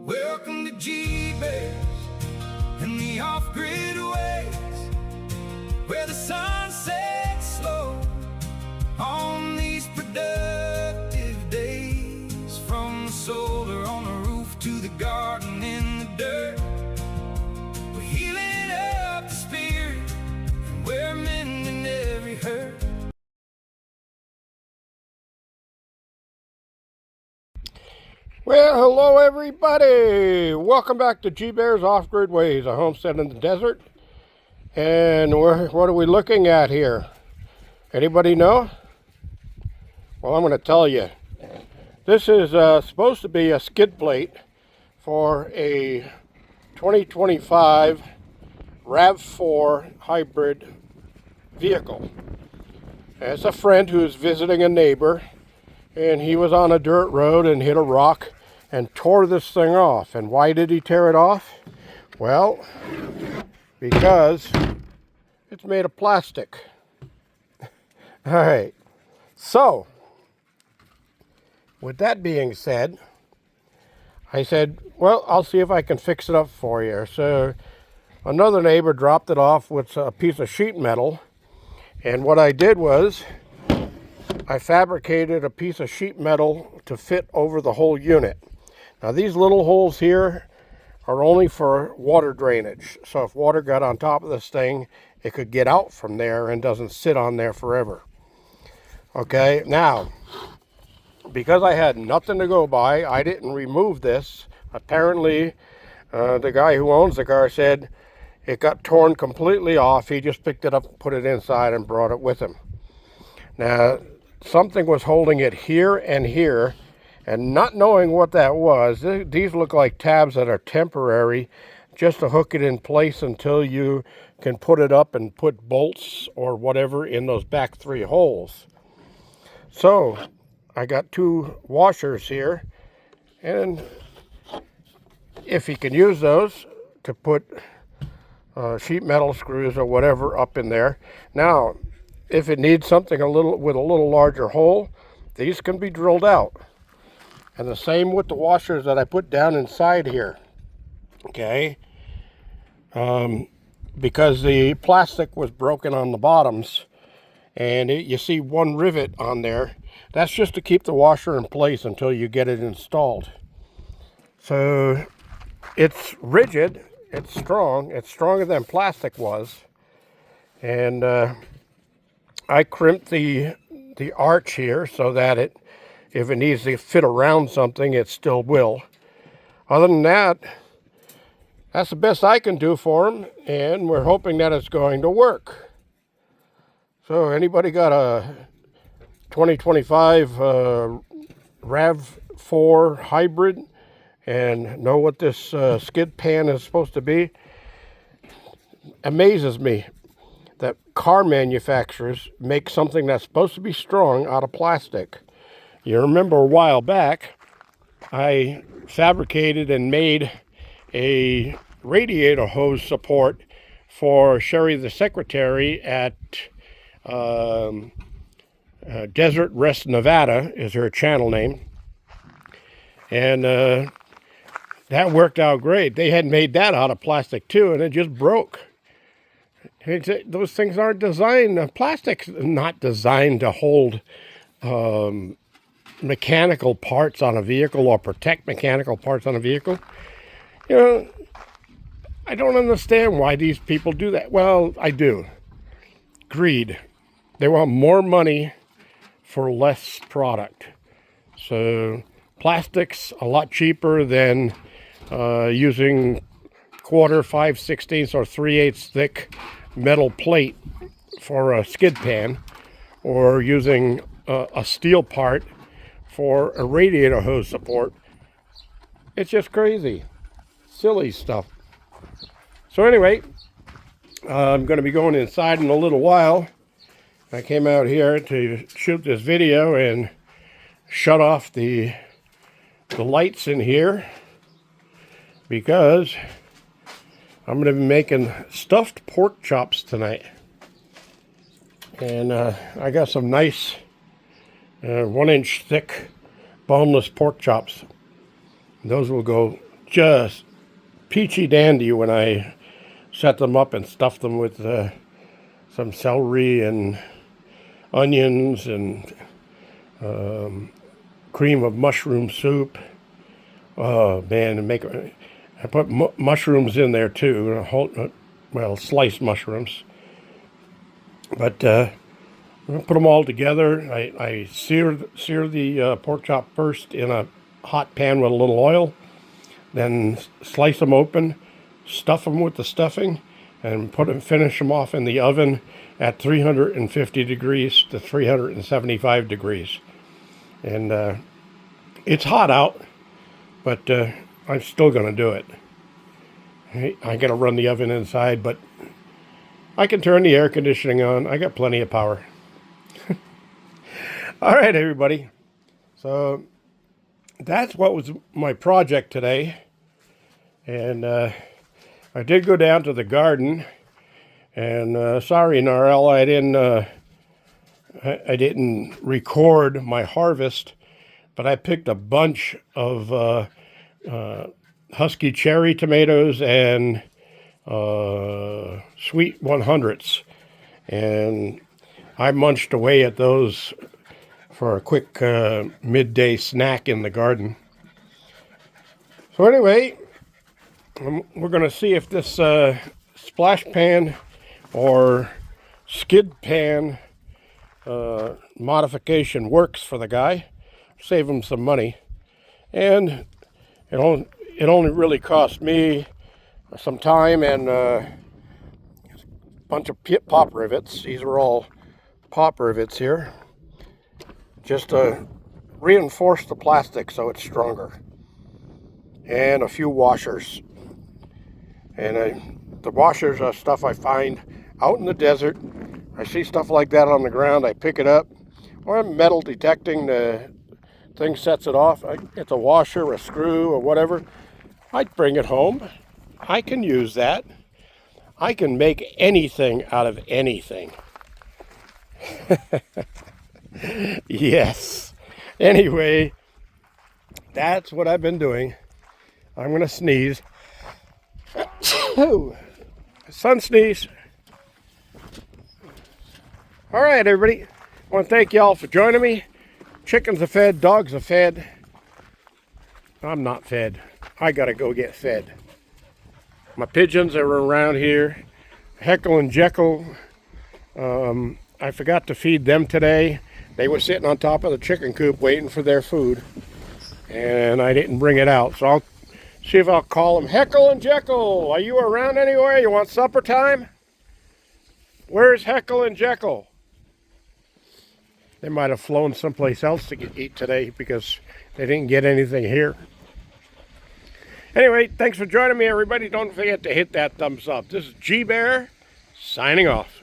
Welcome to G-Bears and the off-grid ways, where the sun sets slow on these productive days. From the solar on the roof to the garden in the dirt, we're healing up the spirit and we're mending every hurt. Well, hello everybody. Welcome back to G-Bears Off-Grid Ways, a homestead in the desert. And what are we looking at here? Anybody know? Well, I'm going to tell you. This is supposed to be a skid plate for a 2025 RAV4 hybrid vehicle. And it's a friend who's visiting a neighbor, and he was on a dirt road and hit a rock and tore this thing off. And why did he tear it off? Well, because it's made of plastic. All right. So, with that being said, I said, well, I'll see if I can fix it up for you. So, another neighbor dropped it off with a piece of sheet metal. And what I did was, I fabricated a piece of sheet metal to fit over the whole unit. Now these little holes here are only for water drainage. So if water got on top of this thing, it could get out from there and doesn't sit on there forever. Okay, now, because I had nothing to go by, I didn't remove this. Apparently, the guy who owns the car said it got torn completely off. He just picked it up, put it inside, and brought it with him. Now, something was holding it here and here, and not knowing what that was, these look like tabs that are temporary, just to hook it in place until you can put it up and put bolts or whatever in those back three holes. So I got two washers here, and if you can use those to put sheet metal screws or whatever up in there. Now, if it needs something with a little larger hole, these can be drilled out. And the same with the washers that I put down inside here. Okay. Because the plastic was broken on the bottoms, and you see one rivet on there. That's just to keep the washer in place until you get it installed. So it's rigid, it's stronger than plastic was. And I crimped the arch here so that if it needs to fit around something, it still will. Other than that, that's the best I can do for them, and we're hoping that it's going to work. So anybody got a 2025 RAV4 hybrid and know what this skid pan is supposed to be? Amazes me that car manufacturers make something that's supposed to be strong out of plastic. You remember a while back, I fabricated and made a radiator hose support for Sherry the Secretary at Desert Rest, Nevada, is her channel name. And that worked out great. They had made that out of plastic too, and it just broke. Those things aren't designed, plastic's not designed to hold mechanical parts on a vehicle or protect mechanical parts on a vehicle. You know, I don't understand why these people do that. Well, I do. Greed. They want more money for less product. So plastic's a lot cheaper than using 1/4, 5/16 or 3/8 thick metal plate for a skid pan, or using a steel part for a radiator hose support. It's just crazy. Silly stuff. So anyway, I'm going to be going inside in a little while. I came out here to shoot this video and shut off the lights in here because I'm going to be making stuffed pork chops tonight. And I got some nice 1-inch thick boneless pork chops. Those will go just peachy dandy when I set them up and stuff them with some celery and onions and cream of mushroom soup. Oh man, I put mushrooms in there too, well, sliced mushrooms. But I'm gonna put them all together. I sear the pork chop first in a hot pan with a little oil, then slice them open, stuff them with the stuffing, and finish them off in the oven at 350 degrees to 375 degrees. And it's hot out, but I'm still going to do it. I got to run the oven inside, but I can turn the air conditioning on. I got plenty of power. All right, everybody. So that's what was my project today. And I did go down to the garden. And sorry, Narelle, I didn't record my harvest, but I picked a bunch of husky cherry tomatoes and sweet 100s, and I munched away at those for a quick midday snack in the garden. So anyway, we're going to see if this splash pan or skid pan modification works for the guy. Save him some money, and it only really cost me some time and a bunch of pop rivets. These are all pop rivets here, just to reinforce the plastic so it's stronger, and a few washers. And the washers are stuff I find out in the desert. I see stuff like that on the ground, I pick it up, or I'm metal detecting, the thing sets it off. It's a washer, a screw, or whatever. I'd bring it home. I can use that. I can make anything out of anything. Yes. Anyway, that's what I've been doing. I'm going to sneeze. Sun sneeze. All right, everybody. I want to thank y'all for joining me. Chickens are fed, dogs are fed. I'm not fed. I gotta go get fed. My pigeons are around here. Heckle and Jekyll. I forgot to feed them today. They were sitting on top of the chicken coop waiting for their food, and I didn't bring it out. So I'll see if I'll call them. Heckle and Jekyll, are you around anywhere? You want supper time? Where's Heckle and Jekyll? They might have flown someplace else to eat today because they didn't get anything here. Anyway, thanks for joining me, everybody. Don't forget to hit that thumbs up. This is G Bear signing off.